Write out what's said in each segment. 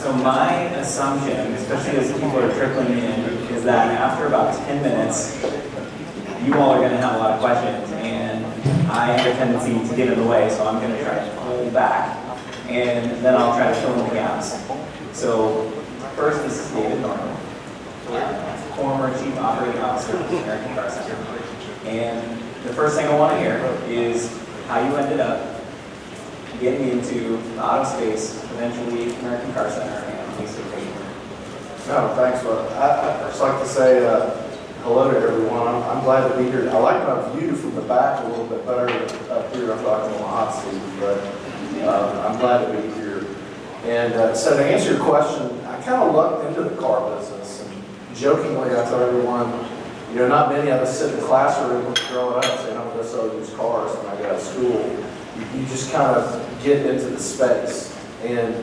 So my assumption, especially as people are trickling in, is that after about 10 minutes, you all are going to have a lot of questions, and I have a tendency to get in the way, so I'm going to try to pull back, and then I'll try to fill in the gaps. So first, this is David Norton, former Chief Operating Officer of the American Car Center. And the first thing I want to hear is how you ended up getting into the auto space, eventually American Car Center, and Lisa Payton. No, thanks. Well, I'd first like to say hello to everyone. I'm glad to be here. I like my view from the back a little bit better up here. I'm talking on the hot seat, but I'm glad to be here. And so to answer your question, I kind of lucked into the car business. And jokingly, I tell everyone, you know, not many of us sit in the classroom growing up saying, I'm going to sell used cars when I got out of school. You just kind of get into the space. And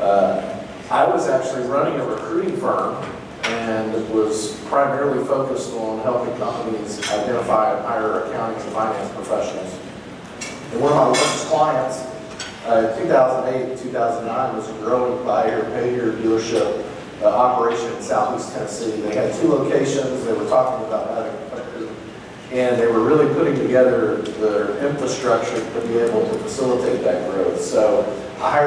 I was actually running a recruiting firm and was primarily focused on helping companies identify and hire accounting and finance professionals. And one of my largest clients, 2008 and 2009, was a growing buyer-payer dealership operation in Southeast Tennessee. They had 2 locations. They were talking about having a third, and they were really putting together their infrastructure to be able to facilitate that growth. So I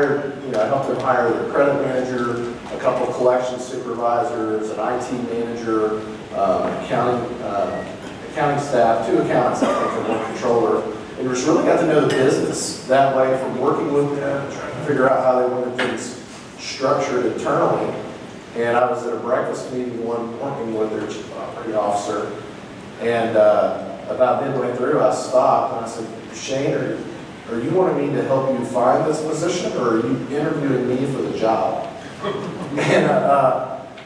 helped them hire their credit manager, a couple of collection supervisors, an IT manager, accounting staff, 2 accountants, I think, and 1 controller. And just really got to know the business that way from working with them, trying to figure out how they wanted things structured internally. And I was at a breakfast meeting one morning with their chief operating officer, and about midway through, I stopped and I said, Shane, are you wanting me to help you find this position, or are you interviewing me for the job? And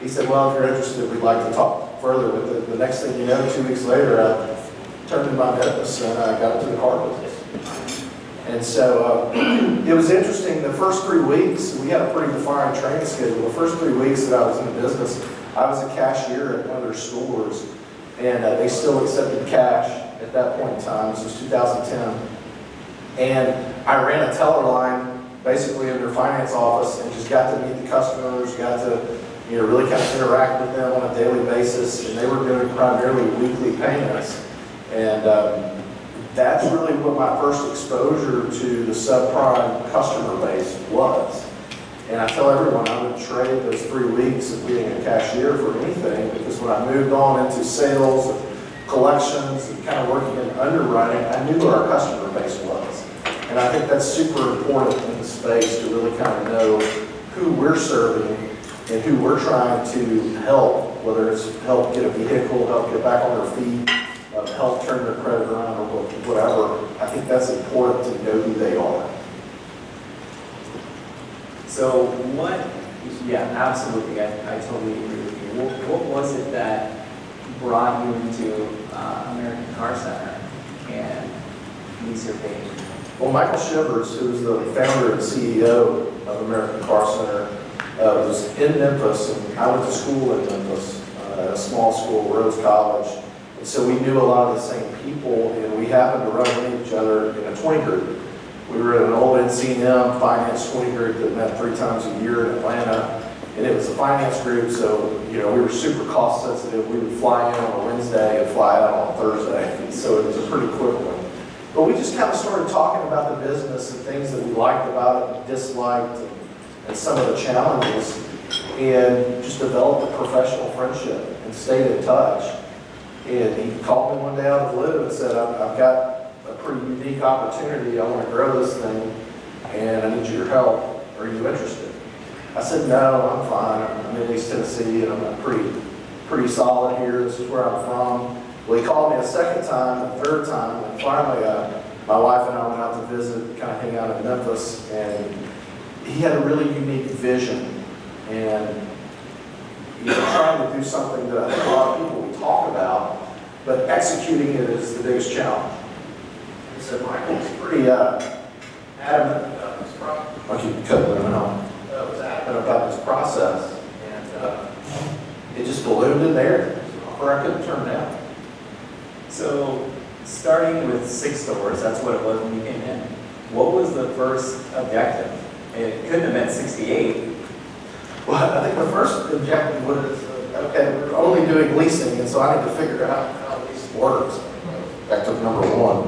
he said, well, if you're interested, we'd like to talk further with it. The next thing you know, 2 weeks later, I turned in my notice and I got into the car business. And so it was interesting. The first 3 weeks, we had a pretty defined training schedule. The first 3 weeks that I was in the business, I was a cashier at one of their stores, and they still accepted cash at that point in time. This was 2010. And I ran a teller line basically in their finance office and just got to meet the customers, got to really kind of interact with them on a daily basis. And they were doing primarily weekly payments. And that's really what my first exposure to the subprime customer base was. And I tell everyone I would trade those 3 weeks of being a cashier for anything, because when I moved on into sales and collections and kind of working in underwriting, I knew what our customer base was. And I think that's super important in the space to really kind of know who we're serving and who we're trying to help, whether it's help get a vehicle, help get back on their feet, help turn their credit around, or whatever. I think that's important to know who they are. So yeah, absolutely, I totally agree with you. What was it that brought you into American Car Center and Lisa Payton? Well, Michael Shivers, who's the founder and CEO of American Car Center, was in Memphis, and I went to school in Memphis, at a small school, Rhodes College. And so we knew a lot of the same people, and we happened to run into each other in a 20 group. We were in an old NCM finance 20 group that met 3 times a year in Atlanta, and it was a finance group, so we were super cost sensitive. We would fly in on a Wednesday and fly out on a Thursday, and so it was a pretty quick one. But we just kind of started talking about the business and things that we liked about it and disliked, and some of the challenges, and just developed a professional friendship and stayed in touch. And he called me one day out of the blue and said, I've got a pretty unique opportunity. I want to grow this thing, and I need your help. Are you interested? I said, no, I'm fine. I'm in East Tennessee, and I'm pretty solid here. This is where I'm from. Well, he called me a second time, a third time, and finally my wife and I went out to visit, kind of hang out in Memphis, and he had a really unique vision, and trying to do something that I think a lot of people we talk about, but executing it is the biggest challenge. He said, Michael's pretty adamant about this process. I keep cutting them out. Was adamant about this process, and it just ballooned in there, or I couldn't turn down. So, starting with 6 stores, that's what it was when you came in. What was the first objective? It couldn't have been 68. Well, I think the first objective was, okay, we're only doing leasing, and so I need to figure out how leasing works. Back to number one.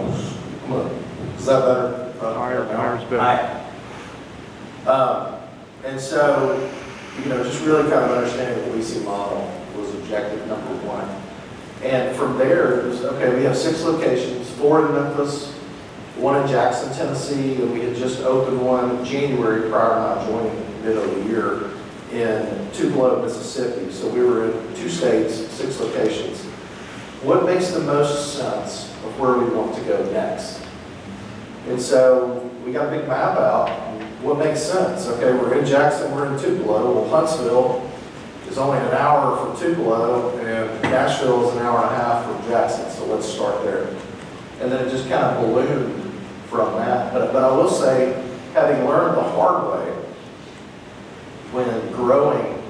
Is that better? Fire's better. And so, just really kind of understanding the leasing model was objective number one. And from there, it was, okay, we have 6 locations, 4 in Memphis, 1 in Jackson, Tennessee, and we had just opened one in January prior to my joining in the middle of the year in Tupelo, Mississippi. So we were in 2 states, 6 locations. What makes the most sense of where we want to go next? And so we got a big map out. What makes sense? Okay, we're in Jackson, we're in Tupelo. Well, Huntsville is only an hour from Tupelo, and Nashville is an hour and a half from Jackson. So let's start there. And then it just kind of ballooned from that. But I will say, having learned the hard way when growing,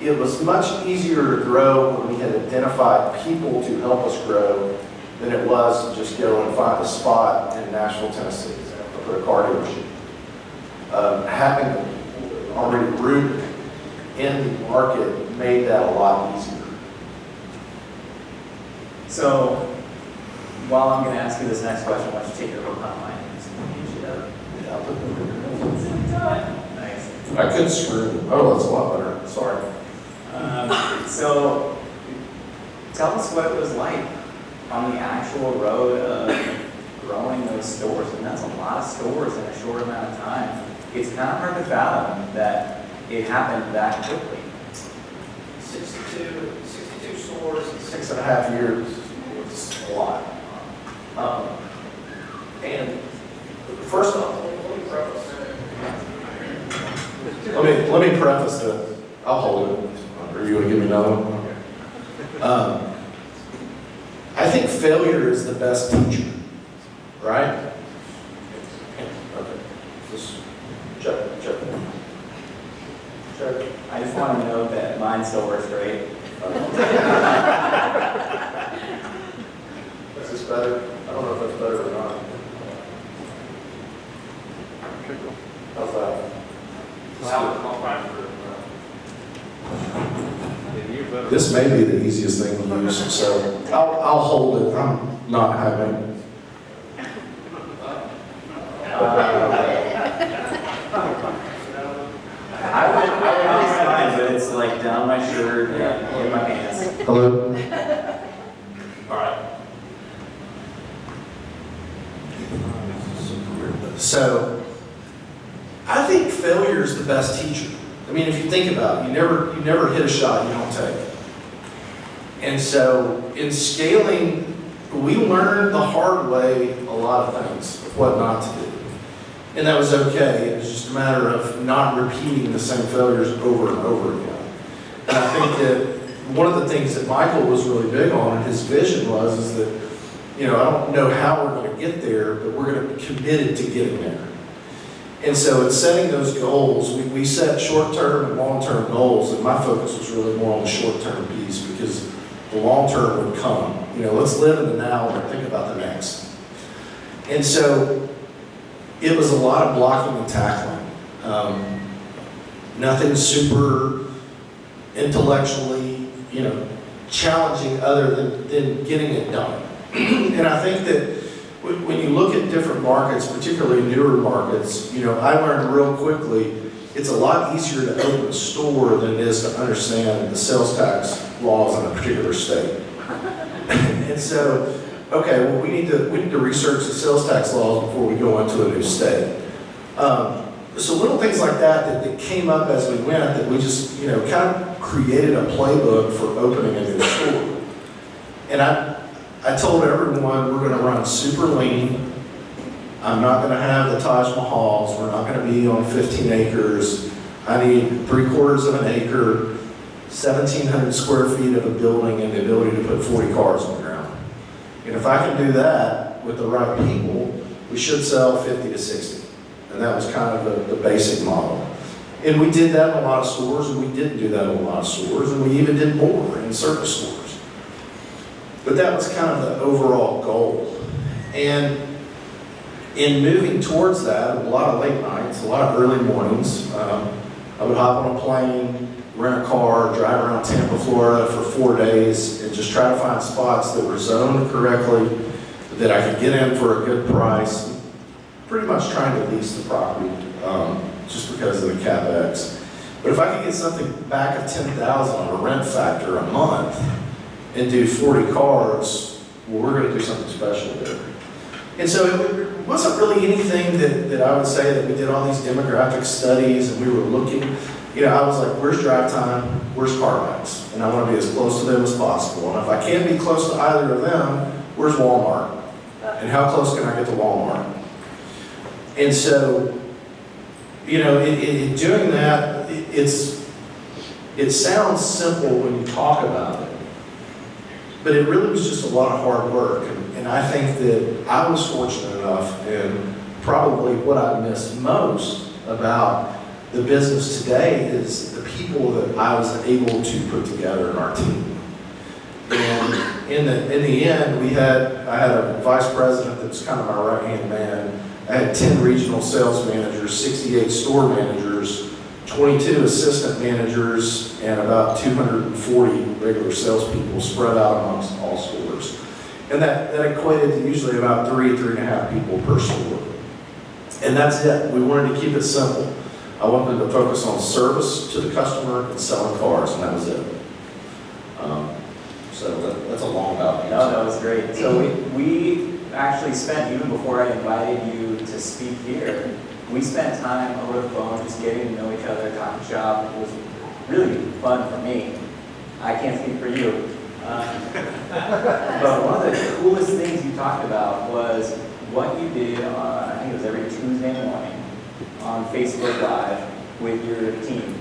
it was much easier to grow when we had identified people to help us grow than it was to just go and find a spot in Nashville, Tennessee, for a car dealership. Having already rooted in the market made that a lot easier. So, while I'm going to ask you this next question, why don't you take your hook on mine and just finish it up? Yeah, I'll put them Nice. I could screw. Oh, that's a lot better. Sorry. So, tell us what it was like on the actual road of growing those stores. And that's a lot of stores in a short amount of time. It's kind of hard to fathom that it happened that quickly. 62 stores in 6.5 years was a lot. And first off, let me preface this. I'll hold it. Or you want to give me another one? I think failure is the best teacher, right? Okay. Just check. I just want to note that mine still works great. Is this better? I don't know if that's better or not. How's that? This may be the easiest thing to use, so I'll hold it. I'm not having. I would use mine, but it's like down my shirt and in my pants. Hello? All right. So, I think failure is the best teacher. I mean, if you think about it, you never hit a shot you don't take. And so, in scaling, we learned the hard way a lot of things of what not to do. And that was okay. It was just a matter of not repeating the same failures over and over again. And I think that one of the things that Michael was really big on, and his vision was, is that, I don't know how we're going to get there, but we're going to be committed to getting there. And so in setting those goals, we set short-term and long-term goals, and my focus was really more on the short-term piece because the long-term would come. Let's live in the now and think about the next. And so it was a lot of blocking and tackling. Nothing super intellectually, challenging other than getting it done. And I think that when you look at different markets, particularly newer markets, I learned real quickly it's a lot easier to open a store than it is to understand the sales tax laws in a particular state. And so, okay, well, we need to research the sales tax laws before we go into a new state. So little things like that came up as we went that we just, kind of created a playbook for opening a new store. And I told everyone we're going to run super lean. I'm not going to have the Taj Mahals. We're not going to be on 15 acres. I need 3/4 of an acre, 1,700 square feet of a building, and the ability to put 40 cars on the ground. And if I can do that with the right people, we should sell 50 to 60. And that was kind of the basic model. And we did that in a lot of stores, and we didn't do that in a lot of stores, and we even did more in certain stores. But that was kind of the overall goal. And in moving towards that, a lot of late nights, a lot of early mornings, I would hop on a plane, rent a car, drive around Tampa, Florida for 4 days, and just try to find spots that were zoned correctly, that I could get in for a good price. Pretty much trying to lease the property, just because of the CapEx. But if I could get something back of 10,000 on a rent factor a month and do 40 cars, well, we're going to do something special there. And so it wasn't really anything that I would say that we did all these demographic studies and we were looking. I was like, where's drive time? Where's CarMax? And I want to be as close to them as possible. And if I can't be close to either of them, where's Walmart? And how close can I get to Walmart? And so, in doing that, it sounds simple when you talk about it, but it really was just a lot of hard work. And I think that I was fortunate enough, and probably what I miss most about the business today is the people that I was able to put together in our team. And in the end, I had a vice president that was kind of my right-hand man. I had 10 regional sales managers, 68 store managers, 22 assistant managers, and about 240 regular salespeople spread out amongst all stores. And that equated to usually about 3.5 people per store. And that's it. We wanted to keep it simple. I wanted to focus on service to the customer and selling cars, and that was it. So that's a long about. No, that was great. So we actually spent, even before I invited you to speak here, we spent time over the phone just getting to know each other, talking shop. It was really fun for me. I can't speak for you. But one of the coolest things you talked about was what you did on, I think it was every Tuesday morning, on Facebook Live with your team.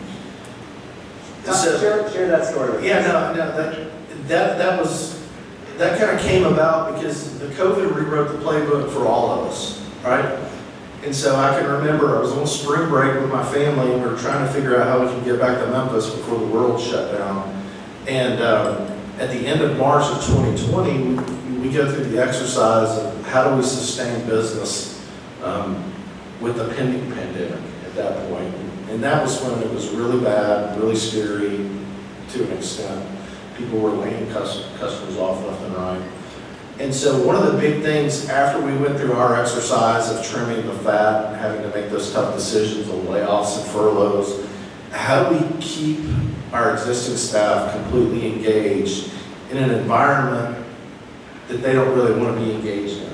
Share that story with us. Yeah, that kind of came about because the COVID rewrote the playbook for all of us, right? And so I can remember I was on spring break with my family and we were trying to figure out how we could get back to Memphis before the world shut down. And at the end of March of 2020, we go through the exercise of how do we sustain business with the pending pandemic at that point. And that was when it was really bad, really scary to an extent. People were laying customers off left and right. And so one of the big things after we went through our exercise of trimming the fat and having to make those tough decisions on layoffs and furloughs, how do we keep our existing staff completely engaged in an environment that they don't really want to be engaged in?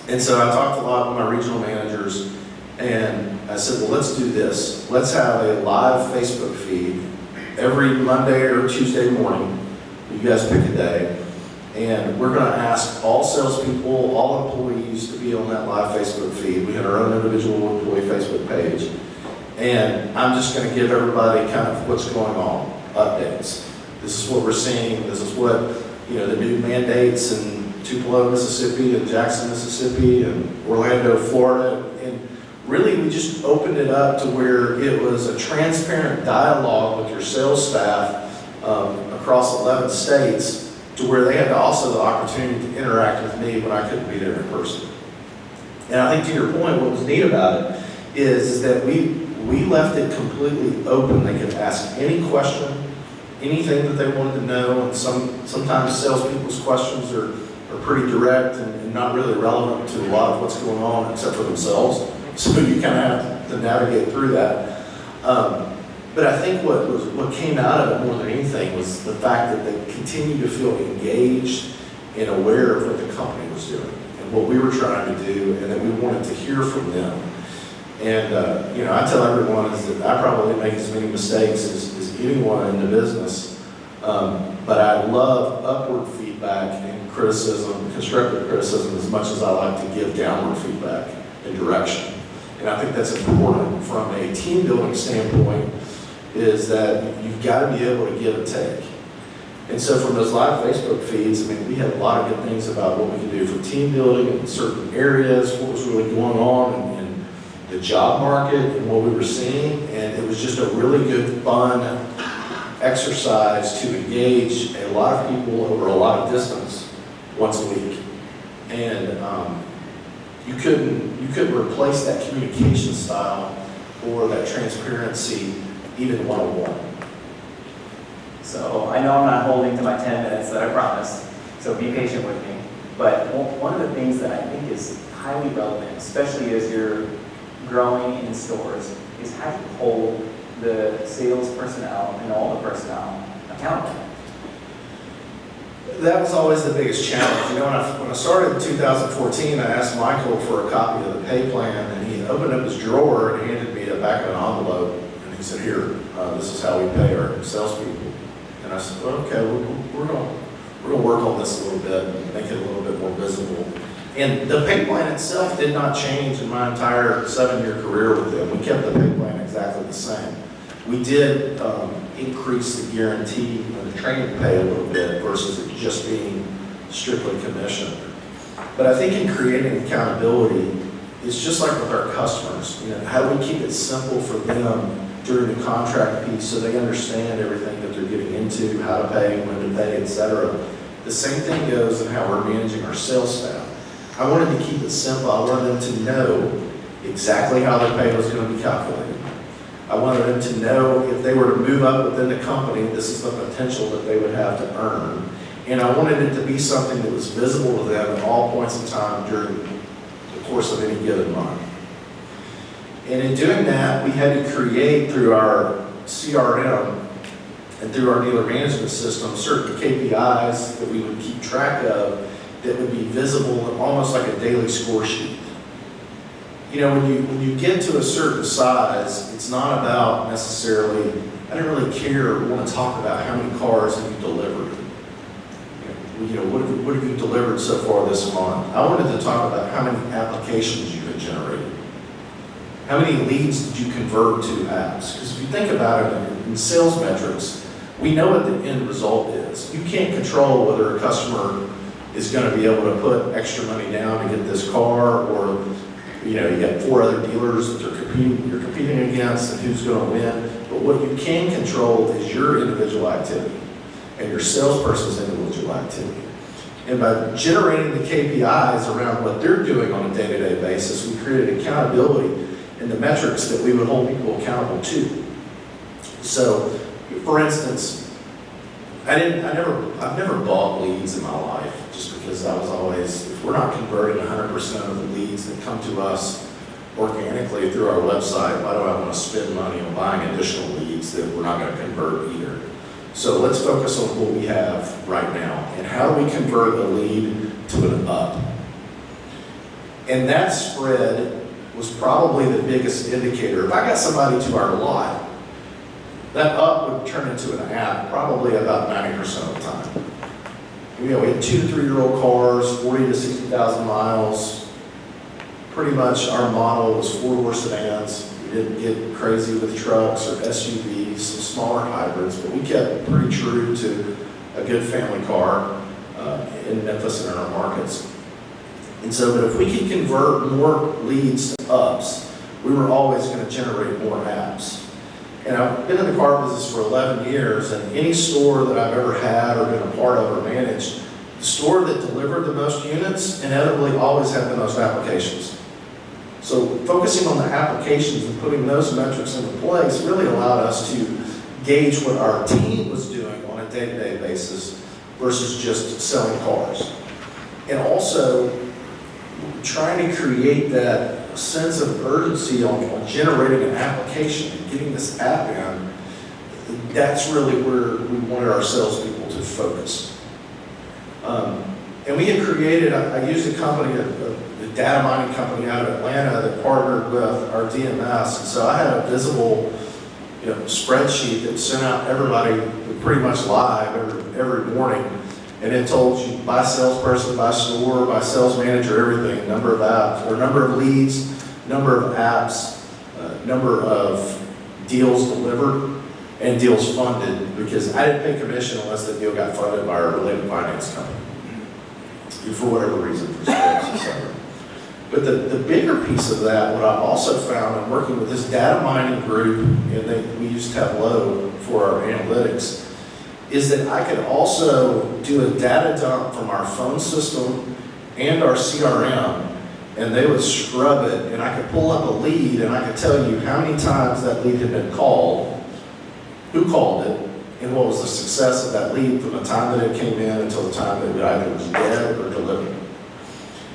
And so I talked a lot with my regional managers and I said, well, let's do this. Let's have a live Facebook feed every Monday or Tuesday morning. You guys pick a day. And we're going to ask all salespeople, all employees to be on that live Facebook feed. We had our own individual employee Facebook page. And I'm just going to give everybody kind of what's going on, updates. This is what we're seeing. This is what, the new mandates in Tupelo, Mississippi, and Jackson, Mississippi, and Orlando, Florida. And really, we just opened it up to where it was a transparent dialogue with your sales staff across 11 states, to where they had also the opportunity to interact with me when I couldn't be there in person. And I think to your point, what was neat about it is that we left it completely open. They could ask any question, anything that they wanted to know, and sometimes salespeople's questions are pretty direct and not really relevant to a lot of what's going on except for themselves. So you kind of have to navigate through that. But I think what came out of it more than anything was the fact that they continued to feel engaged and aware of what the company was doing and what we were trying to do, and that we wanted to hear from them. And I tell everyone is that I probably make as many mistakes as anyone in the business, but I love upward feedback and criticism, constructive criticism, as much as I like to give downward feedback and direction. And I think that's important from a team building standpoint, is that you've got to be able to give and take. And so from those live Facebook feeds, we had a lot of good things about what we could do for team building in certain areas, what was really going on in the job market and what we were seeing. And it was just a really good, fun exercise to engage a lot of people over a lot of distance once a week. And you couldn't replace that communication style or that transparency even one-on-one. So I know I'm not holding to my 10 minutes that I promised, so be patient with me. But one of the things that I think is highly relevant, especially as you're growing in stores, is how to hold the sales personnel and all the personnel accountable. That was always the biggest challenge. You know, when I started in 2014, I asked Michael for a copy of the pay plan, and he opened up his drawer and handed me the back of an envelope, and he said, "Here, this is how we pay our salespeople." And I said, well, "Okay, we're going to work on this a little bit and make it a little bit more visible." And the pay plan itself did not change in my entire 7-year career with them. We kept the pay plan exactly the same. We did increase the guarantee and the training pay a little bit versus it just being strictly commission. But I think in creating accountability, it's just like with our customers. You know, how do we keep it simple for them during the contract piece so they understand everything that they're getting into, how to pay, when to pay, etc. The same thing goes in how we're managing our sales staff. I wanted to keep it simple. I wanted them to know exactly how their pay was going to be calculated. I wanted them to know if they were to move up within the company, this is the potential that they would have to earn. And I wanted it to be something that was visible to them at all points in time during the course of any given month. And in doing that, we had to create through our CRM and through our dealer management system certain KPIs that we would keep track of that would be visible, almost like a daily score sheet. You know, when you get to a certain size, it's not about necessarily, I didn't really care or want to talk about how many cars have you delivered. You know, what have you delivered so far this month? I wanted to talk about how many applications you had generated. How many leads did you convert to apps? Because if you think about it in sales metrics, we know what the end result is. You can't control whether a customer is going to be able to put extra money down to get this car, or you know, you got 4 other dealers that you're competing against and who's going to win. But what you can control is your individual activity and your salesperson's individual activity. And by generating the KPIs around what they're doing on a day-to-day basis, we created accountability in the metrics that we would hold people accountable to. So, for instance, I've never bought leads in my life, just because I was always, if we're not converting 100% of the leads that come to us organically through our website, why do I want to spend money on buying additional leads that we're not going to convert either? So let's focus on what we have right now and how do we convert a lead to an up. And that spread was probably the biggest indicator. If I got somebody to our lot, that up would turn into an app probably about 90% of the time. You know, we had 2 to 3-year-old cars, 40 to 60,000 miles. Pretty much our model was 4-door sedans. We didn't get crazy with trucks or SUVs, some smaller hybrids, but we kept pretty true to a good family car in Memphis and in our markets. And so, but if we could convert more leads to ups, we were always going to generate more apps. And I've been in the car business for 11 years, and any store that I've ever had or been a part of or managed, the store that delivered the most units inevitably always had the most applications. So focusing on the applications and putting those metrics into place really allowed us to gauge what our team was doing on a day-to-day basis versus just selling cars. And also trying to create that sense of urgency on generating an application and getting this app in. That's really where we wanted our salespeople to focus. And we had created, I used a company, a data mining company out of Atlanta that partnered with our DMS. And so I had a visible spreadsheet that sent out everybody pretty much live every morning. And it told you by salesperson, by store, by sales manager, everything, number of apps, or number of leads, number of apps, number of deals delivered, and deals funded, because I didn't pay commission unless the deal got funded by our related finance company, for whatever reason, for sales, etc. But the bigger piece of that, what I also found in working with this data mining group, and we used Tableau for our analytics, is that I could also do a data dump from our phone system and our CRM and they would scrub it, and I could pull up a lead, and I could tell you how many times that lead had been called, who called it, and what was the success of that lead from the time that it came in until the time that it either was dead or delivered.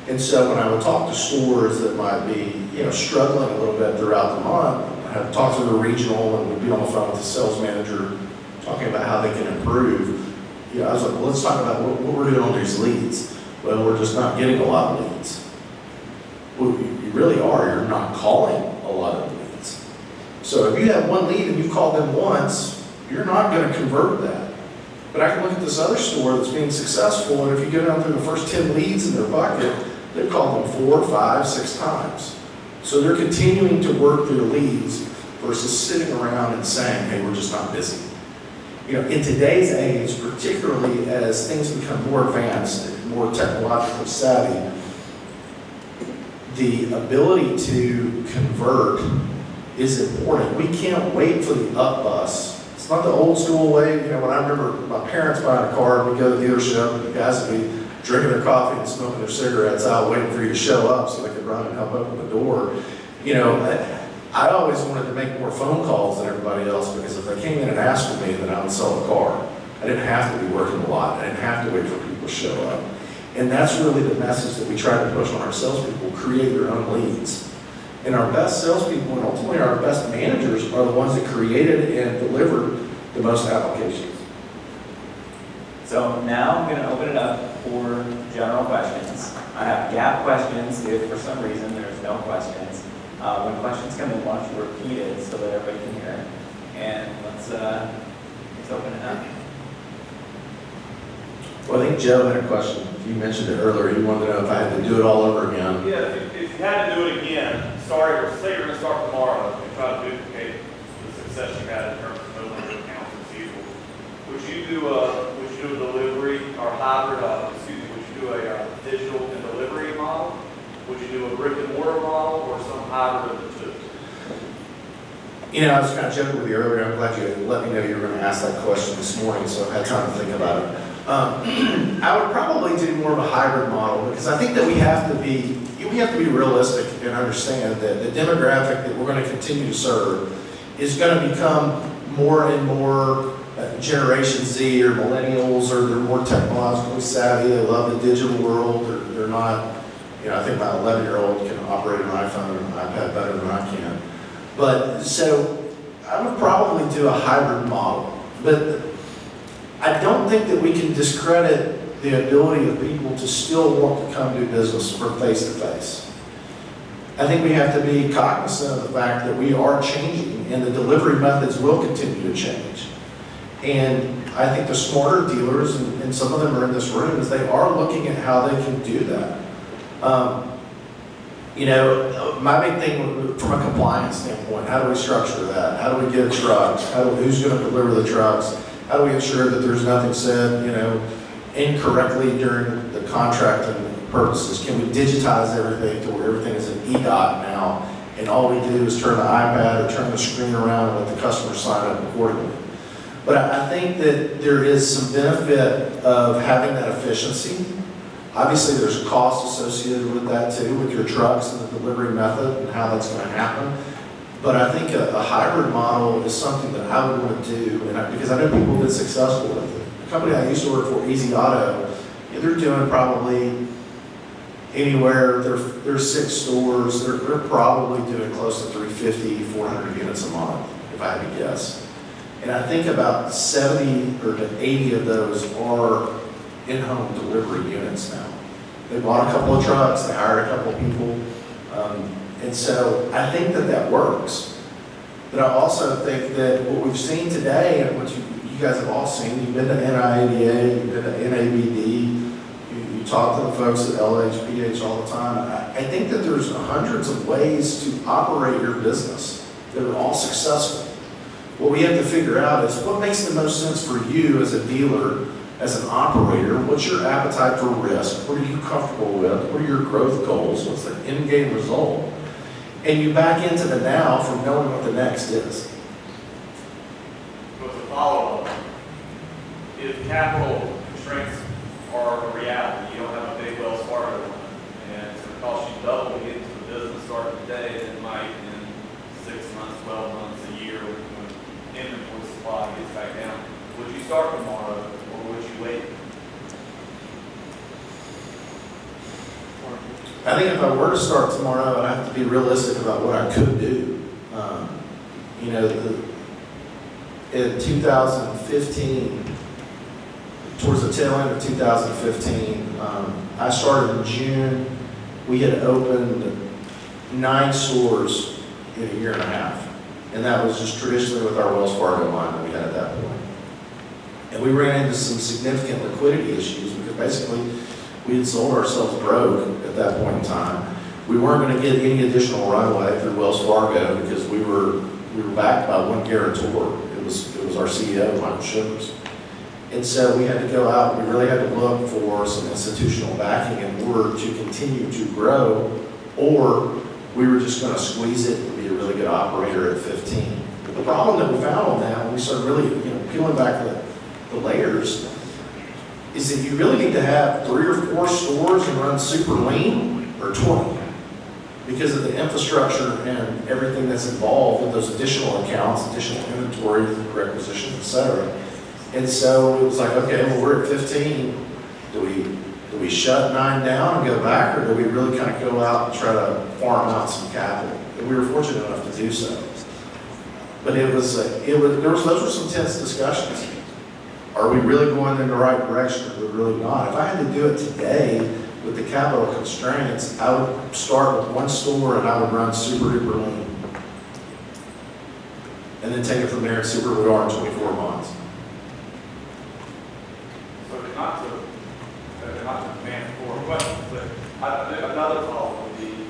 And so when I would talk to stores that might be, struggling a little bit throughout the month, I'd talk to the regional and would be on the phone with the sales manager talking about how they can improve. I was like, well, let's talk about what we're doing on these leads. Well, we're just not getting a lot of leads. Well, you really are. You're not calling a lot of leads. So if you have one lead and you call them once, you're not going to convert that. But I can look at this other store that's being successful, and if you go down through the first 10 leads in their bucket, they've called them 4, 5, 6 times. So they're continuing to work their leads versus sitting around and saying, hey, we're just not busy. In today's age, particularly as things become more advanced and more technologically savvy, the ability to convert is important. We can't wait for the up bus. It's not the old school way. When I remember my parents buying a car, and we'd go to the dealership, and the guys would be drinking their coffee and smoking their cigarettes out, waiting for you to show up so they could run and help open the door. I always wanted to make more phone calls than everybody else, because if they came in and asked for me, then I would sell the car. I didn't have to be working a lot. I didn't have to wait for people to show up. And that's really the message that we try to push on our salespeople: create your own leads. And our best salespeople, and ultimately our best managers, are the ones that created and delivered the most applications. So now I'm going to open it up for general questions. I have gap questions if for some reason there's no questions. When questions come in, why don't you repeat it so that everybody can hear it? And let's open it up. Well, I think Joe had a question. You mentioned it earlier. You wanted to know if I had to do it all over again. Yeah, if you had to do it again, say you're going to start tomorrow and try to duplicate the success you had in terms of opening accounts receivable, would you do a delivery or hybrid, would you do a digital and delivery model? Would you do a brick and mortar model or some hybrid of the two? I was kind of joking with you earlier. I'm glad you let me know you were going to ask that question this morning, so I had time to think about it. I would probably do more of a hybrid model, because I think that we have to be realistic and understand that the demographic that we're going to continue to serve is going to become more and more Generation Z or millennials, or they're more technologically savvy. They love the digital world. They're not, I think my 11-year-old can operate an iPhone and an iPad better than I can. But so I would probably do a hybrid model. But I don't think that we can discredit the ability of people to still want to come do business from face to face. I think we have to be cognizant of the fact that we are changing, and the delivery methods will continue to change. And I think the smarter dealers, and some of them are in this room, is they are looking at how they can do that. My big thing from a compliance standpoint, how do we structure that? How do we get trucks? Who's going to deliver the trucks? How do we ensure that there's nothing said, incorrectly during the contracting purposes? Can we digitize everything to where everything is an e-doc now, and all we do is turn the iPad or turn the screen around and let the customer sign up accordingly? But I think that there is some benefit of having that efficiency. Obviously, there's a cost associated with that too, with your trucks and the delivery method and how that's going to happen. But I think a hybrid model is something that I would want to do, because I know people have been successful with it. The company I used to work for, Easy Auto, they're doing probably anywhere, there's 6 stores, they're probably doing close to 350, 400 units a month, if I had to guess. And I think about 70 or 80 of those are in-home delivery units now. They bought a couple of trucks, they hired a couple of people, and so I think that works. But I also think that what we've seen today, and what you guys have all seen, you've been to NIADA, you've been to NABD, you talk to the folks at LHPH all the time. I think that there's hundreds of ways to operate your business that are all successful. What we have to figure out is what makes the most sense for you as a dealer, as an operator. What's your appetite for risk? What are you comfortable with? What are your growth goals? What's the end game result? And you back into the now from knowing what the next is. So as a follow-up, if capital constraints are a reality, you don't have a big Wells Fargo one, and it's going to cost you double to get into the business starting today than it might in 6 months, 12 months, a year when inventory supply gets back down. Would you start tomorrow or would you wait? I think if I were to start tomorrow, I'd have to be realistic about what I could do. You know, in 2015, towards the tail end of 2015, I started in June. We had opened 9 stores in a year and a half. And that was just traditionally with our Wells Fargo line that we had at that point. And we ran into some significant liquidity issues because basically we had sold ourselves broke at that point in time. We weren't going to get any additional runway through Wells Fargo because we were backed by one guarantor. It was our CEO, Michael Shivers. And so we had to go out, we really had to look for some institutional backing in order to continue to grow, or we were just going to squeeze it and be a really good operator at 15. But the problem that we found on that, when we started really peeling back the layers, is that you really need to have 3 or 4 stores and run super lean, or 20, because of the infrastructure and everything that's involved with those additional accounts, additional inventory, requisitions, etc. And so it was like, okay, well, we're at 15. Do we shut 9 down and go back, or do we really kind of go out and try to farm out some capital? And we were fortunate enough to do so. But those were some tense discussions. Are we really going in the right direction, or are we really not? If I had to do it today with the capital constraints, I would start with 1 store and I would run super duper lean. And then take it from there and see where we are in 24 months. So not to demand more questions, but another thought would be,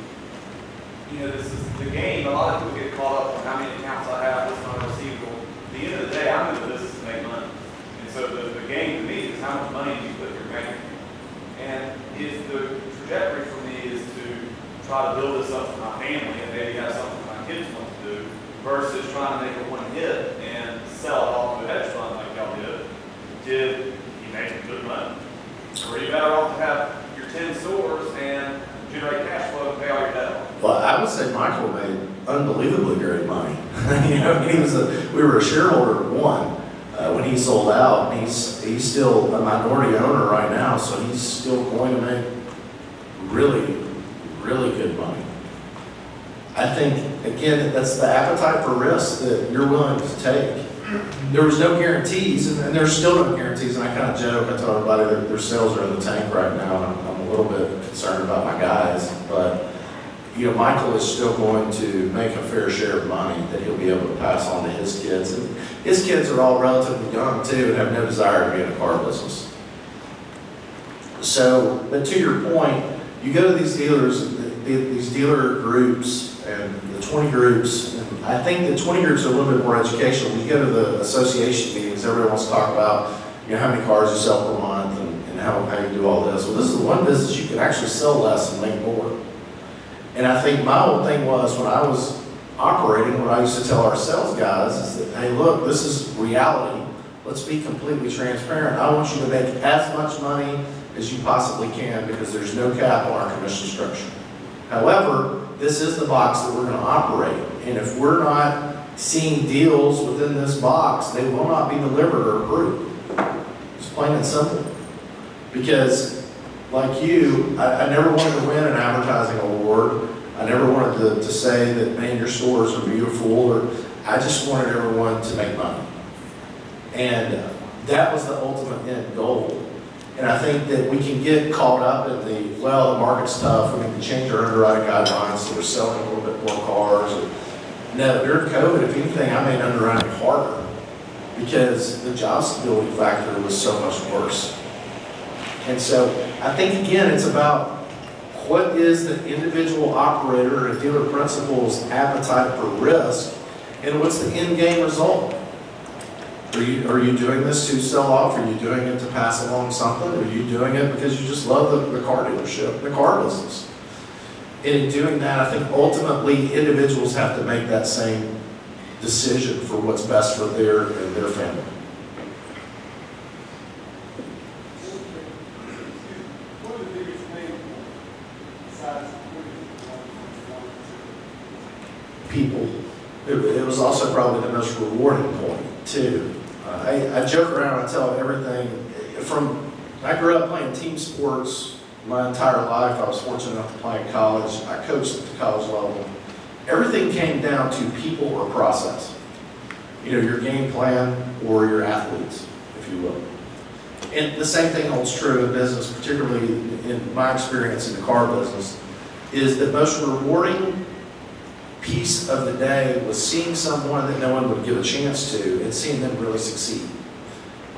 this is the game. A lot of people get caught up on how many accounts I have, what's my receivable. At the end of the day, I'm in the business to make money. And so the game to me is how much money do you put in your bank account. And if the trajectory for me is to try to build this up for my family and maybe have something my kids want to do, versus trying to make it one hit and sell it off to a hedge fund like y'all did you make good money? Or are you better off to have your 10 stores and generate cash flow and pay all your debt off? Well, I would say Michael made unbelievably great money. We were a shareholder of one when he sold out. He's still a minority owner right now, so he's still going to make really, really good money. I think, again, that's the appetite for risk that you're willing to take. There was no guarantees, and there's still no guarantees, and I kind of joke, I tell everybody that their sales are in the tank right now, and I'm a little bit concerned about my guys, but Michael is still going to make a fair share of money that he'll be able to pass on to his kids. And his kids are all relatively young too and have no desire to be in a car business. So, but to your point, you go to these dealers, these dealer groups and the 20 groups, and I think the 20 groups are a little bit more educational. When you go to the association meetings, everybody wants to talk about how many cars you sell per month and how you do all this. Well, this is the one business you can actually sell less and make more. And I think my whole thing was, when I was operating, what I used to tell our sales guys is that, hey, look, this is reality. Let's be completely transparent. I want you to make as much money as you possibly can because there's no cap on our commission structure. However, this is the box that we're going to operate. And if we're not seeing deals within this box, they will not be delivered or approved. It's plain and simple. Because like you, I never wanted to win an advertising award. I never wanted to say that, man, your stores are beautiful, or I just wanted everyone to make money. And that was the ultimate end goal. And I think that we can get caught up in the market's tough, we need to change our underwriting guidelines, so we're selling a little bit more cars. No, during COVID, if anything, I made underwriting harder because the job stability factor was so much worse. And so I think, again, it's about what is the individual operator and dealer principal's appetite for risk, and what's the end game result? Are you doing this to sell off? Are you doing it to pass along something? Are you doing it because you just love the car dealership, the car business? And in doing that, I think ultimately individuals have to make that same decision for what's best for their and their family. What are the biggest things besides probably the most rewarding point too. I joke around, I tell everything I grew up playing team sports my entire life. I was fortunate enough to play in college. I coached at the college level. Everything came down to people or process. Your game plan or your athletes, if you will. And the same thing holds true in business, particularly in my experience in the car business, is the most rewarding piece of the day was seeing someone that no one would give a chance to and seeing them really succeed.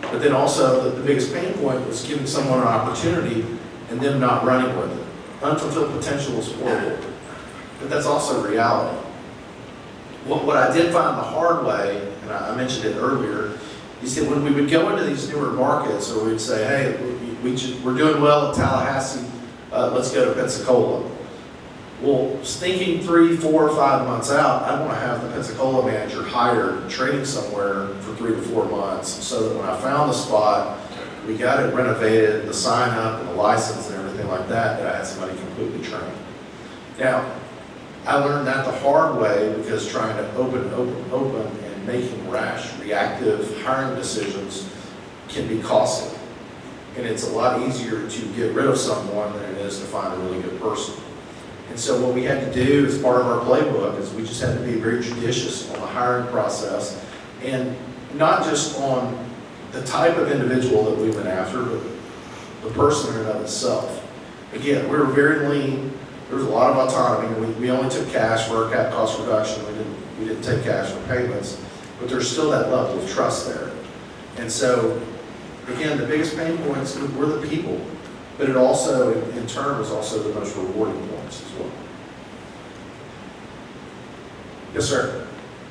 But then also the biggest pain point was giving someone an opportunity and them not running with it. Unfulfilled potential is horrible, but that's also reality. What I did find the hard way, and I mentioned it earlier, is that when we would go into these newer markets, or we'd say, hey, we're doing well at Tallahassee, let's go to Pensacola. Well, thinking 3, 4, 5 months out, I want to have the Pensacola manager hired, training somewhere for 3 to 4 months, so that when I found the spot, we got it renovated, the sign up and the license and everything like that, I had somebody completely trained. Now, I learned that the hard way because trying to open, and making rash, reactive hiring decisions can be costly. And it's a lot easier to get rid of someone than it is to find a really good person. And so what we had to do as part of our playbook is we just had to be very judicious on the hiring process, and not just on the type of individual that we went after, but the person in and of itself. Again, we were very lean. There was a lot of autonomy. We only took cash for our cap cost reduction. We didn't take cash for payments, but there's still that level of trust there. And so, again, the biggest pain points were the people, but it also, in turn, was also the most rewarding points as well. Yes, sir.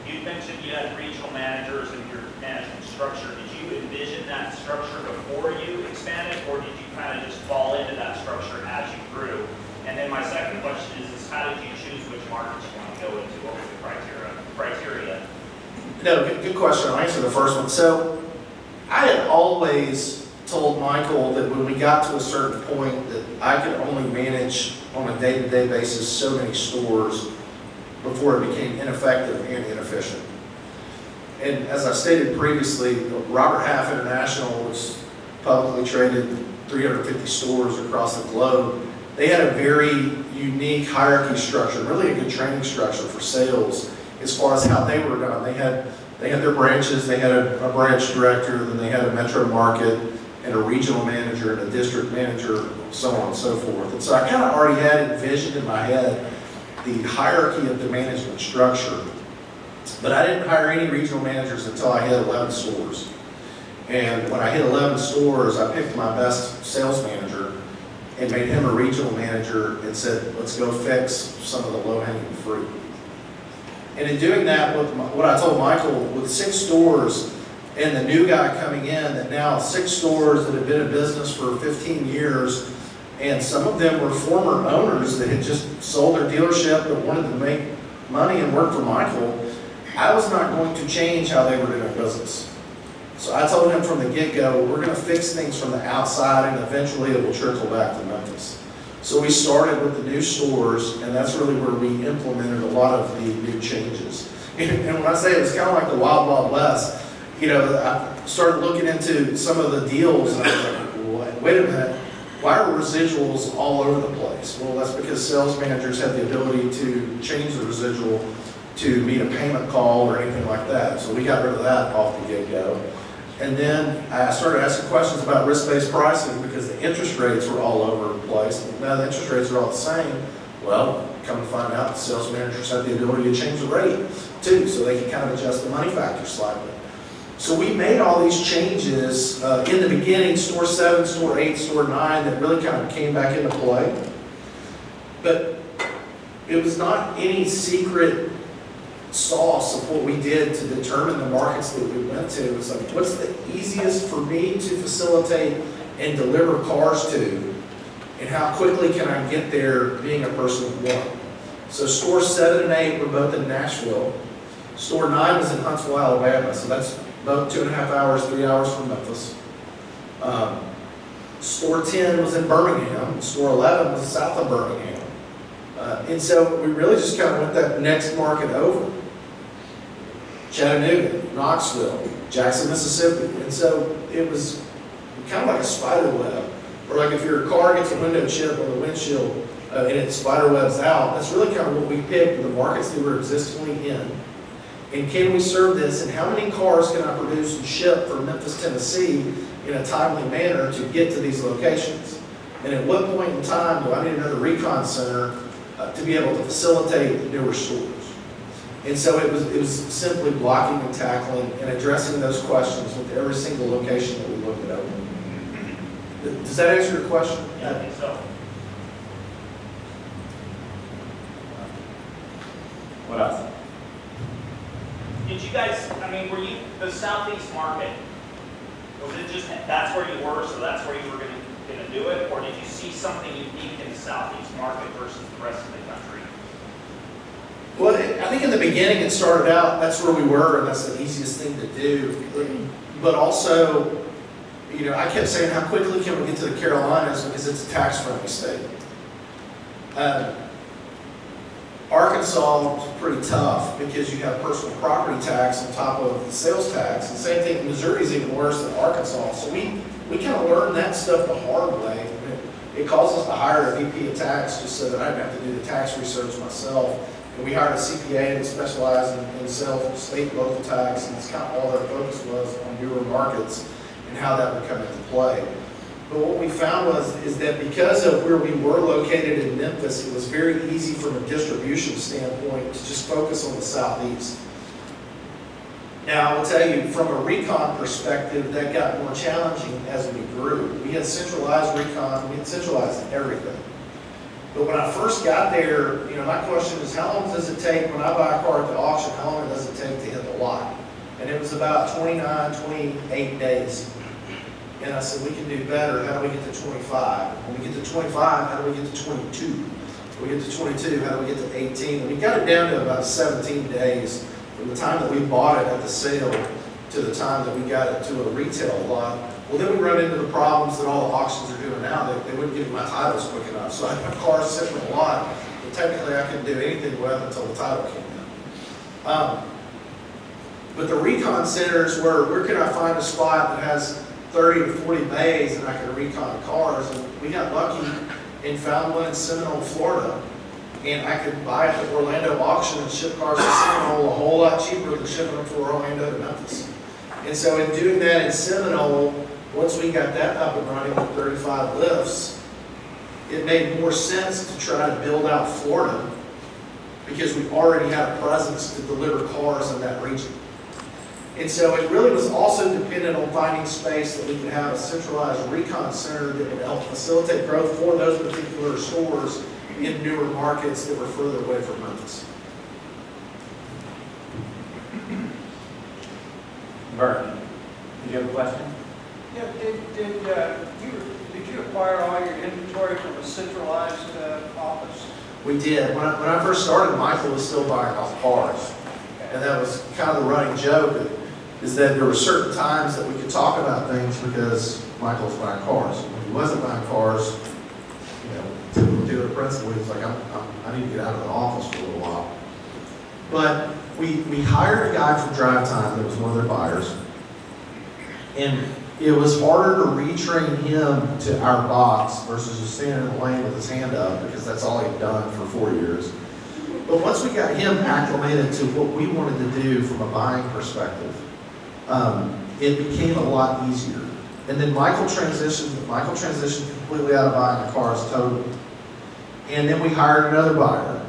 You mentioned you had regional managers in your management structure. Did you envision that structure before you expanded, or did you kind of just fall into that structure as you grew? And then my second question is how did you choose which markets you want to go into? What was the criteria? No, good question. I'll answer the first one. So I had always told Michael that when we got to a certain point that I could only manage on a day-to-day basis so many stores before it became ineffective and inefficient. And as I stated previously, Robert Half International was publicly traded, 350 stores across the globe. They had a very unique hierarchy structure, really a good training structure for sales as far as how they were done. They had their branches, they had a branch director, then they had a metro market and a regional manager and a district manager, so on and so forth. And so I kind of already had envisioned in my head the hierarchy of the management structure, but I didn't hire any regional managers until I hit 11 stores. And when I hit 11 stores, I picked my best sales manager and made him a regional manager and said, let's go fix some of the low-hanging fruit. And in doing that, what I told Michael, with 6 stores and the new guy coming in, that now 6 stores that have been in business for 15 years, and some of them were former owners that had just sold their dealership but wanted to make money and work for Michael, I was not going to change how they were doing business. So I told him from the get-go, we're going to fix things from the outside and eventually it will trickle back to Memphis. So we started with the new stores, and that's really where we implemented a lot of the new changes. And when I say it was kind of like the Wild Wild West, I started looking into some of the deals and I was like, wait a minute, why are residuals all over the place? Well, that's because sales managers have the ability to change the residual to meet a payment call or anything like that. So we got rid of that off the get-go. And then I started asking questions about risk-based pricing because the interest rates were all over the place. Now the interest rates are all the same. Well, come to find out, the sales managers have the ability to change the rate too, so they can kind of adjust the money factor slightly. So we made all these changes in the beginning, store 7, store 8, store 9, that really kind of came back into play. But it was not any secret sauce of what we did to determine the markets that we went to. It was like, what's the easiest for me to facilitate and deliver cars to, and how quickly can I get there being a person of one? So store 7 and 8 were both in Nashville. Store 9 was in Huntsville, Alabama, so that's about 2.5 hours, 3 hours from Memphis. Store 10 was in Birmingham. Store 11 was south of Birmingham. And so we really just kind of went that next market over. Chattanooga, Knoxville, Jackson, Mississippi. And so it was kind of like a spider web. Or like if your car gets a window chip on the windshield and it spider webs out, that's really kind of what we picked, the markets that we're existingly in. And can we serve this? And how many cars can I produce and ship from Memphis, Tennessee in a timely manner to get to these locations? And at what point in time do I need another recon center to be able to facilitate newer stores? And so it was simply blocking and tackling and addressing those questions with every single location that we looked at open. Does that answer your question? Yeah, I think so. What else? Did you guys, I mean, were you, the Southeast market, was it just, that's where you were, so that's where you were gonna do it? Or did you see something unique in the Southeast market versus the rest of the country? Well, I think in the beginning it started out, that's where we were, and that's the easiest thing to do. But also, you know, I kept saying, how quickly can we get to the Carolinas because it's a tax-friendly state. Arkansas was pretty tough because you have personal property tax on top of the sales tax. And same thing, Missouri's even worse than Arkansas. So we kind of learned that stuff the hard way. It caused us to hire a VP of tax just so that I didn't have to do the tax research myself. And we hired a CPA that specialized in sales, state and local tax, and it's kind of all their focus was on newer markets and how that would come into play. But what we found is that because of where we were located in Memphis, it was very easy from a distribution standpoint to just focus on the Southeast. Now, I will tell you, from a recon perspective, that got more challenging as we grew. We had centralized recon, we had centralized everything. But when I first got there, you know, my question is, how long does it take when I buy a car at the auction, how long does it take to hit the lot? And it was about 29, 28 days. And I said, we can do better. How do we get to 25? When we get to 25, how do we get to 22? When we get to 22, how do we get to 18? And we got it down to about 17 days from the time that we bought it at the sale to the time that we got it to a retail lot. Well, then we run into the problems that all the auctions are doing now. They wouldn't give me my titles quick enough. So I had my car sitting in a lot, but technically I couldn't do anything with it until the title came in. But the recon centers were, where can I find a spot that has 30 to 40 bays and I can recon cars? And we got lucky and found one in Seminole, Florida. And I could buy it at the Orlando auction and ship cars to Seminole a whole lot cheaper than shipping them from Orlando to Memphis. And so in doing that in Seminole, once we got that up and running with 35 lifts, it made more sense to try to build out Florida because we already had a presence to deliver cars in that region. And so it really was also dependent on finding space that we could have a centralized recon center that would help facilitate growth for those particular stores in newer markets that were further away from Memphis. Vernon, did you have a question? Yeah, did you acquire all your inventory from a centralized office? We did. When I first started, Michael was still buying off cars. And that was kind of the running joke, is that there were certain times that we could talk about things because Michael was buying cars. When he wasn't buying cars, you know, typical dealer principle, he was like, I need to get out of the office for a little while. But we hired a guy from Drive Time that was one of their buyers. And it was harder to retrain him to our box versus just standing in the lane with his hand up because that's all he'd done for 4 years. But once we got him acclimated to what we wanted to do from a buying perspective, it became a lot easier. And then Michael transitioned completely out of buying the cars totally. And then we hired another buyer.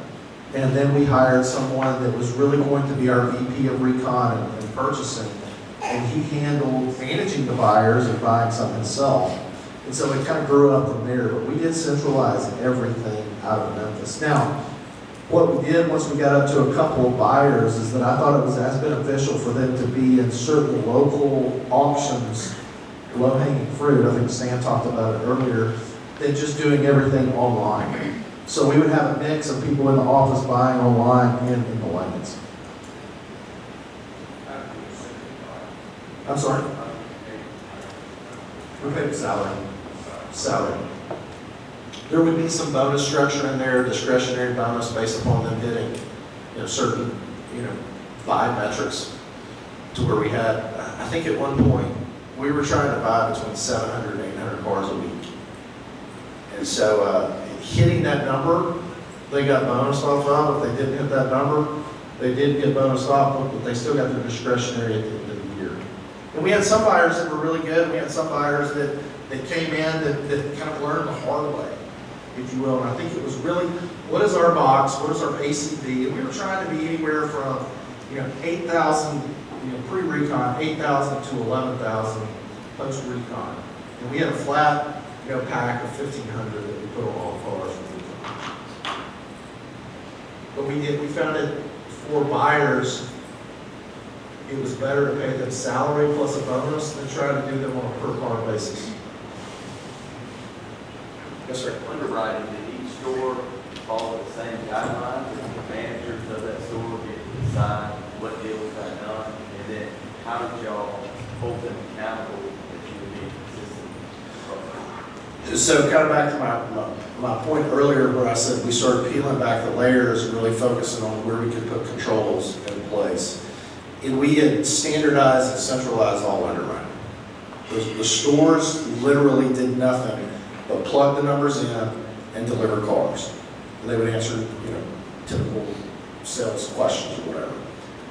And then we hired someone that was really going to be our VP of Recon and purchasing. And he handled managing the buyers and buying some himself. And so it kind of grew up from there. But we did centralize everything out of Memphis. Now, what we did once we got up to a couple of buyers is that I thought it was as beneficial for them to be in certain local auctions, low-hanging fruit, I think Stan talked about it earlier, than just doing everything online. So we would have a mix of people in the office buying online and in the lanes. I'm sorry? We're paid salary. Salary. There would be some bonus structure in there, discretionary bonus based upon them hitting, certain, buy metrics. to where we had, I think at one point, we were trying to buy between 700 and 800 cars a week. And so hitting that number, they got bonus off of. If they didn't hit that number, they did get bonus off of, but they still got their discretionary at the end of the year. And we had some buyers that were really good. We had some buyers that came in that kind of learned the hard way, if you will. And I think it was really, what is our box? What is our ACV? And we were trying to be anywhere from, 8,000, pre-recon, 8,000 to 11,000 post-recon. And we had a flat, pack of 1,500 that we put on all cars. But we found that for buyers, it was better to pay them salary plus a bonus than try to do them on a per car basis. Yes, sir. Underwriting, did each store follow the same guidelines? Did the managers of that store get to decide what deals got done? And then how did y'all hold them accountable that you would be consistent? So kind of back to my point earlier where I said we started peeling back the layers and really focusing on where we could put controls in place. And we had standardized and centralized all underwriting. The stores literally did nothing but plug the numbers in and deliver cars. And they would answer, typical sales questions or whatever.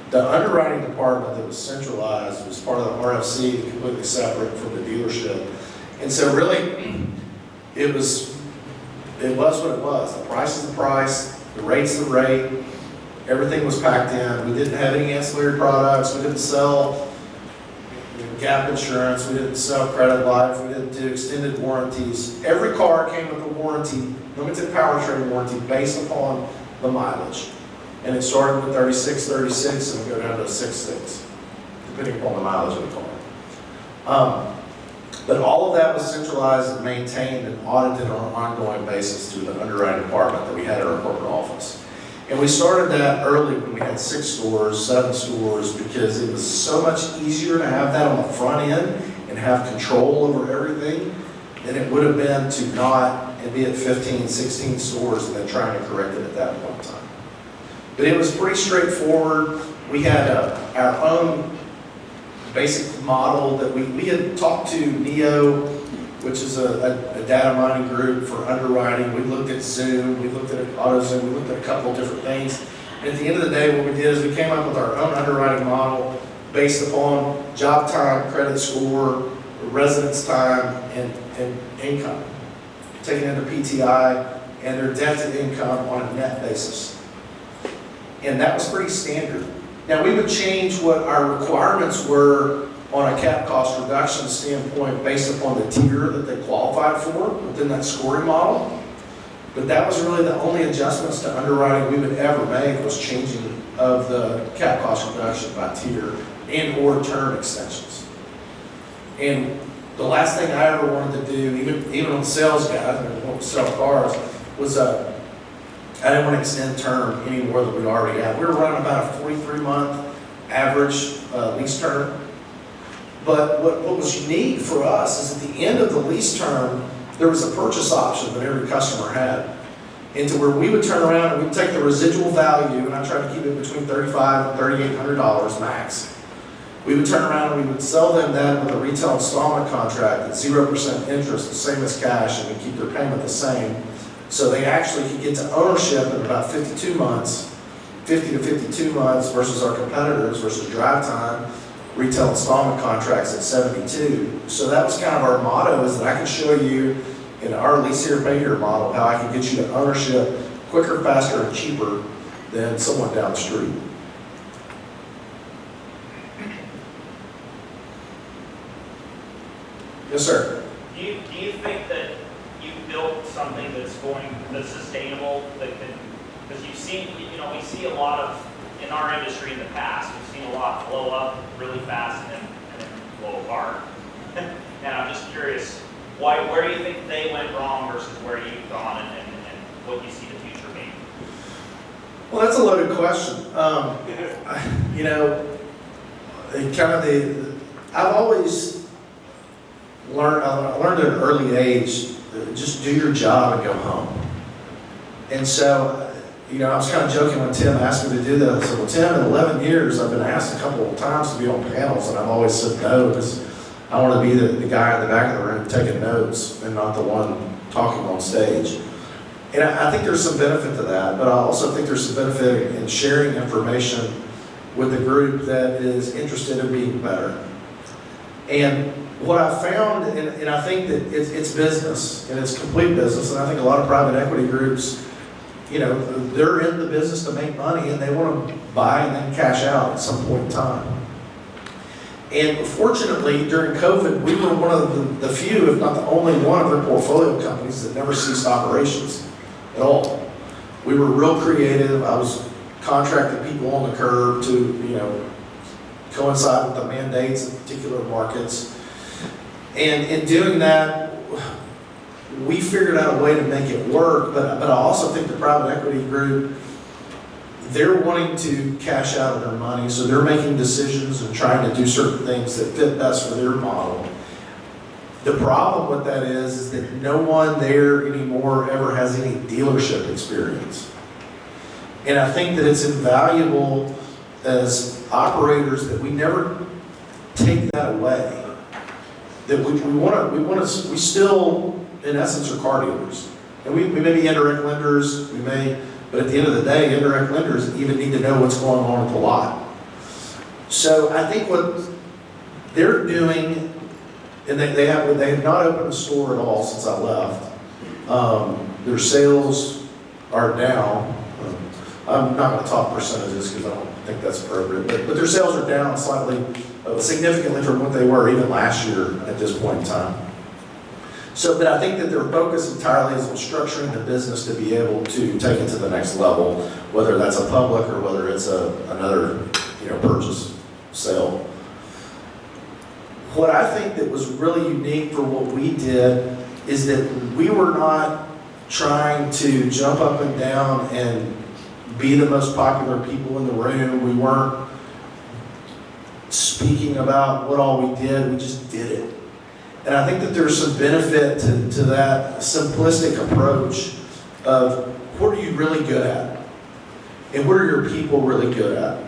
The underwriting department that was centralized was part of the RFC, completely separate from the dealership. And so really, it was what it was. The price is the price, the rate's the rate, everything was packed in. We didn't have any ancillary products, we didn't sell gap insurance, we didn't sell credit life, we didn't do extended warranties. Every car came with a warranty, limited powertrain warranty based upon the mileage. And it started with 36 and would go down to 66, depending upon the mileage of the car. But all of that was centralized and maintained and audited on an ongoing basis through the underwriting department that we had at our corporate office. And we started that early when we had 6 stores, 7 stores, because it was so much easier to have that on the front end and have control over everything than it would have been to not and be at 15, 16 stores and then trying to correct it at that point in time. But it was pretty straightforward. We had our own basic model that we had talked to NEO, which is a data mining group for underwriting. We looked at Zoom, we looked at AutoZoom, we looked at a couple of different things. And at the end of the day, what we did is we came up with our own underwriting model based upon job time, credit score, residence time, and income, taking into PTI and their debt to income on a net basis. And that was pretty standard. Now, we would change what our requirements were on a cap cost reduction standpoint based upon the tier that they qualified for within that scoring model. But that was really the only adjustments to underwriting we would ever make was changing of the cap cost reduction by tier and or term extensions. And the last thing I ever wanted to do, even on the sales guys, and when we sell cars, was I didn't want to extend term any more than we already had. We were running about a 43-month average lease term. But what was unique for us is at the end of the lease term, there was a purchase option that every customer had. And to where we would turn around and we'd take the residual value, and I tried to keep it between $3,500 and $3,800 max. We would turn around and we would sell them that with a retail installment contract at 0% interest, the same as cash, and we keep their payment the same. So they actually could get to ownership in about 52 months, 50 to 52 months versus our competitors versus drive time, retail installment contracts at 72. So that was kind of our motto, is that I can show you in our lease here, pay here model how I can get you to ownership quicker, faster, and cheaper than someone down the street. Yes, sir. Do you think that you built something that's sustainable, that can, because you've seen, we see a lot of, in our industry in the past, we've seen a lot blow up really fast and then blow apart. And I'm just curious, where do you think they went wrong versus where you've gone and what you see the future being? Well, that's a loaded question. I've always learned, I learned at an early age, just do your job and go home. And so, I was kind of joking when Tim asked me to do that. I said, well, Tim, in 11 years, I've been asked a couple of times to be on panels, and I've always said no, because I want to be the guy in the back of the room taking notes and not the one talking on stage. And I think there's some benefit to that, but I also think there's some benefit in sharing information with a group that is interested in being better. And what I found, and I think that it's business, and it's complete business, and I think a lot of private equity groups, they're in the business to make money, and they want to buy and then cash out at some point in time. And fortunately, during COVID, we were one of the few, if not the only one of their portfolio companies that never ceased operations at all. We were real creative. I was contracting people on the curb to, coincide with the mandates in particular markets. And in doing that, we figured out a way to make it work, but I also think the private equity group, they're wanting to cash out of their money, so they're making decisions and trying to do certain things that fit best for their model. The problem with that is that no one there anymore ever has any dealership experience. And I think that it's invaluable as operators that we never take that away. That we still, in essence, are car dealers. And we may be indirect lenders, but at the end of the day, indirect lenders even need to know what's going on at the lot. So I think what they're doing, and they have not opened a store at all since I left. Their sales are down. I'm not going to talk percentages because I don't think that's appropriate, but their sales are down slightly, significantly from what they were even last year at this point in time. So, but I think that their focus entirely is on structuring the business to be able to take it to the next level, whether that's a public or whether it's another, purchase, sale. What I think that was really unique for what we did is that we were not trying to jump up and down and be the most popular people in the room. We weren't speaking about what all we did, we just did it. And I think that there's some benefit to that simplistic approach of what are you really good at? And what are your people really good at?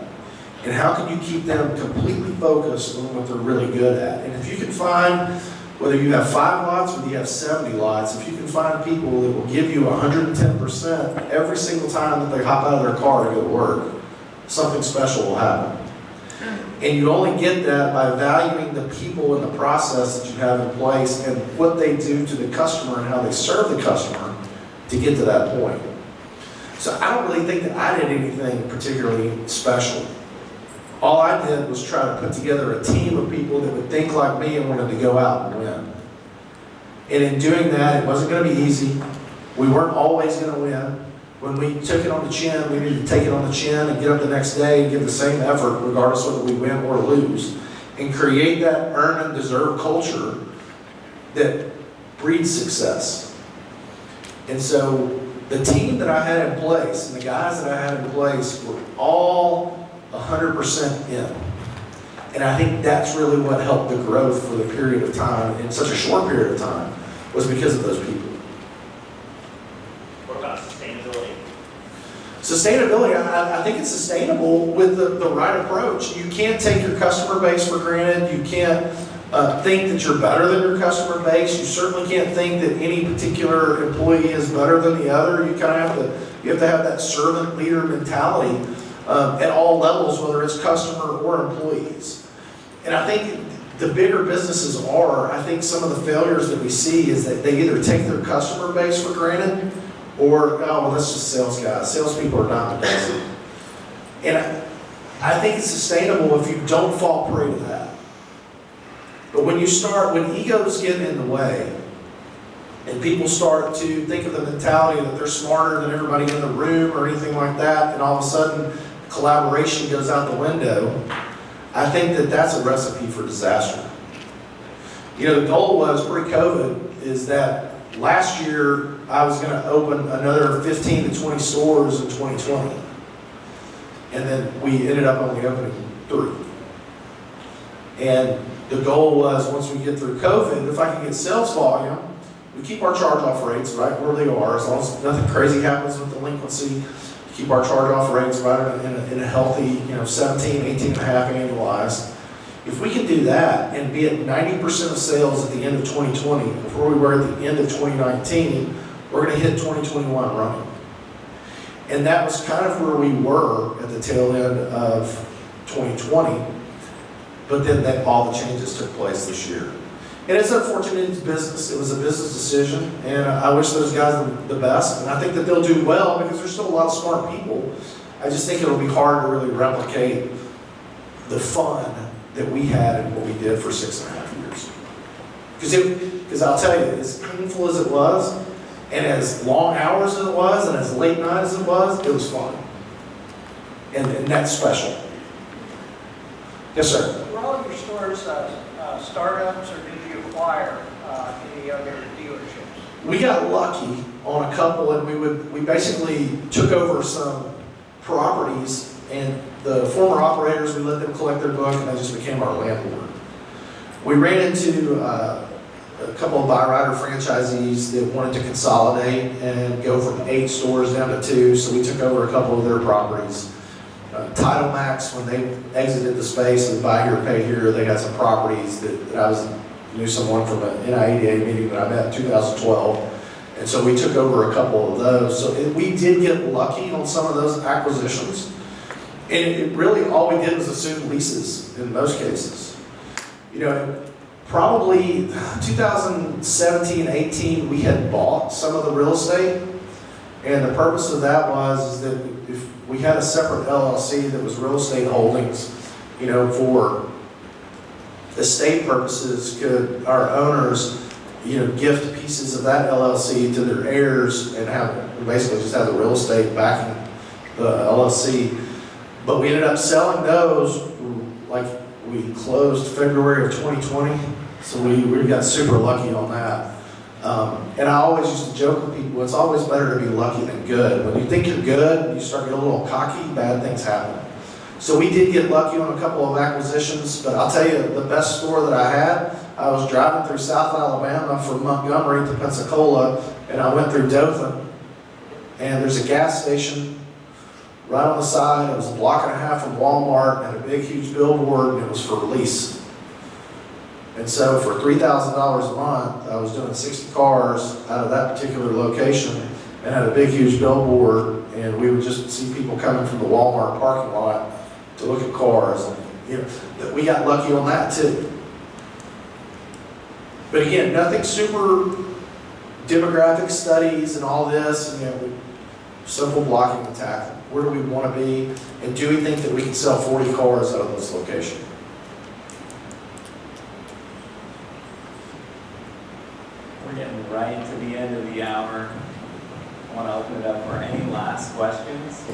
And how can you keep them completely focused on what they're really good at? And if you can find, whether you have 5 lots or you have 70 lots, if you can find people that will give you 110% every single time that they hop out of their car to go to work, something special will happen. And you only get that by valuing the people and the process that you have in place and what they do to the customer and how they serve the customer to get to that point. So I don't really think that I did anything particularly special. All I did was try to put together a team of people that would think like me and wanted to go out and win. And in doing that, it wasn't going to be easy. We weren't always going to win. When we took it on the chin, we needed to take it on the chin and get up the next day and give the same effort regardless of whether we win or lose. And create that earn and deserve culture that breeds success. And so the team that I had in place and the guys that I had in place were all 100% in. And I think that's really what helped the growth for the period of time, in such a short period of time, was because of those people. What about sustainability? Sustainability, I think it's sustainable with the right approach. You can't take your customer base for granted. You can't think that you're better than your customer base. You certainly can't think that any particular employee is better than the other. You kind of have to have that servant leader mentality at all levels, whether it's customer or employees. And I think the bigger businesses I think some of the failures that we see is that they either take their customer base for granted or, that's just sales guys. Salespeople are not the best. And I think it's sustainable if you don't fall prey to that. But when egos get in the way, and people start to think of the mentality that they're smarter than everybody in the room or anything like that, and all of a sudden collaboration goes out the window, I think that that's a recipe for disaster. The goal was pre-COVID is that last year I was going to open another 15 to 20 stores in 2020. And then we ended up only opening 3. And the goal was, once we get through COVID, if I can get sales volume, we keep our charge-off rates right where they are, as long as nothing crazy happens with delinquency. You keep our charge-off rates right in a healthy, 17, 18 and a half annualized. If we can do that and be at 90% of sales at the end of 2020, before we were at the end of 2019, we're going to hit 2021 running. And that was kind of where we were at the tail end of 2020, but then all the changes took place this year. And it's unfortunate, it's business, it was a business decision, and I wish those guys the best, and I think that they'll do well because there's still a lot of smart people. I just think it'll be hard to really replicate the fun that we had and what we did for 6.5 years. Because I'll tell you, as painful as it was, and as long hours as it was, and as late night as it was fun. And that's special. Yes, sir? Were all your stores startups, or did you acquire any other dealerships? We got lucky on a couple, and we basically took over some properties, and the former operators, we let them collect their book, and they just became our landlord. We ran into a couple of Byrider franchisees that wanted to consolidate and go from 8 stores down to 2, so we took over a couple of their properties. Title Max, when they exited the space and buy here, pay here, they got some properties that knew someone from an NIEDA meeting that I met in 2012. And so we took over a couple of those. So we did get lucky on some of those acquisitions. And it really, all we did was assume leases in most cases. Probably 2017, 18, we had bought some of the real estate. And the purpose of that was that if we had a separate LLC that was real estate holdings, for estate purposes, could our owners, gift pieces of that LLC to their heirs and basically just have the real estate backing the LLC. But we ended up selling those, like we closed February of 2020, so we got super lucky on that. And I always used to joke with people, it's always better to be lucky than good. When you think you're good, you start getting a little cocky, bad things happen. So we did get lucky on a couple of acquisitions, but I'll tell you, the best store that I had, I was driving through South Alabama from Montgomery to Pensacola, and I went through Dothan, and there's a gas station right on the side. It was a block and a half from Walmart, and a big, huge billboard, and it was for lease. And so for $3,000 a month, I was doing 60 cars out of that particular location and had a big, huge billboard, and we would just see people coming from the Walmart parking lot to look at cars. And, we got lucky on that too. But again, nothing super demographic studies and all this, simple blocking and tackling. Where do we want to be? And do we think that we can sell 40 cars out of this location? We're getting right to the end of the hour. I want to open it up for any last questions.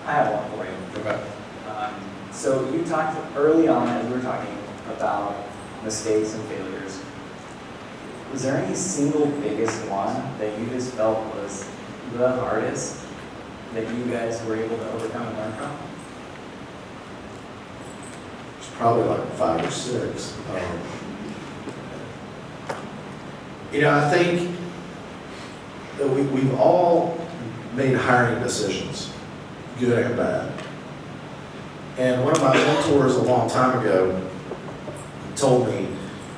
I have one for you. Okay. So you talked early on, as we were talking about mistakes and failures. Was there any single biggest one that you just felt was the hardest that you guys were able to overcome and learn from? It's probably like 5 or 6. I think that we've all made hiring decisions, good and bad. And one of my mentors a long time ago told me,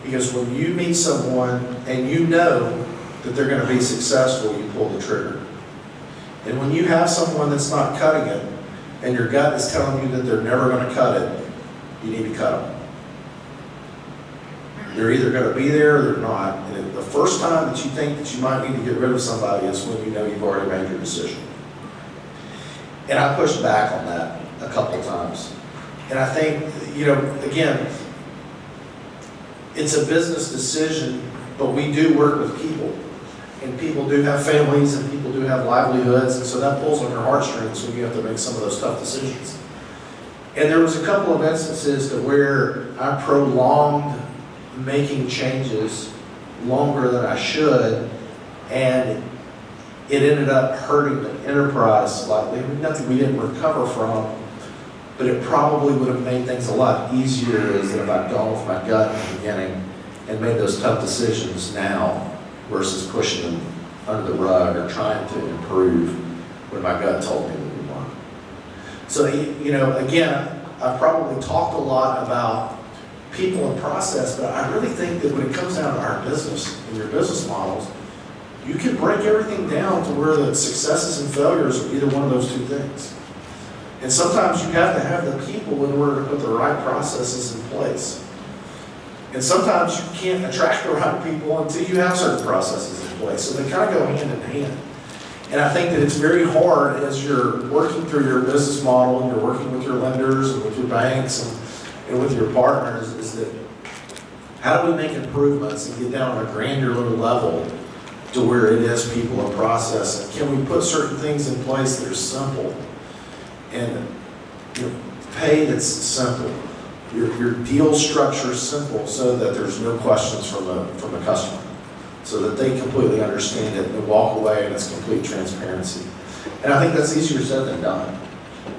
he goes, when you meet someone and you know that they're going to be successful, you pull the trigger. And when you have someone that's not cutting it, and your gut is telling you that they're never going to cut it, you need to cut them. They're either going to be there or they're not. And the first time that you think that you might need to get rid of somebody is when you know you've already made your decision. And I pushed back on that a couple of times. And I think, again, it's a business decision, but we do work with people. And people do have families and people do have livelihoods, and so that pulls on your heartstrings when you have to make some of those tough decisions. And there was a couple of instances to where I prolonged making changes longer than I should, and it ended up hurting the enterprise slightly. Nothing we didn't recover from, but it probably would have made things a lot easier if I'd gone with my gut in the beginning and made those tough decisions now versus pushing them under the rug or trying to improve when my gut told me that we weren't. So, you know, again, I've probably talked a lot about people and process, but I really think that when it comes down to our business and your business models, you can break everything down to where the successes and failures are either one of those two things. And sometimes you have to have the people in order to put the right processes in place. And sometimes you can't attract the right people until you have certain processes in place. So they kind of go hand in hand. And I think that it's very hard as you're working through your business model and you're working with your lenders and with your banks and with your partners, is that how do we make improvements and get down on a granular level to where it is people and process? And can we put certain things in place that are simple and pay that's simple? Your deal structure is simple so that there's no questions from a customer, so that they completely understand it and walk away and it's complete transparency. And I think that's easier said than done.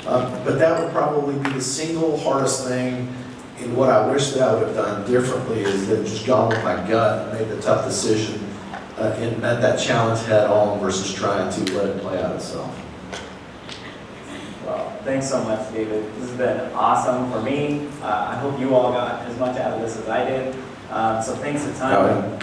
But that would probably be the single hardest thing in what I wish that I would have done differently, is that just gone with my gut and made the tough decision and met that challenge head on versus trying to let it play out itself. Well, thanks so much, David. This has been awesome for me. I hope you all got as much out of this as I did. So thanks a ton.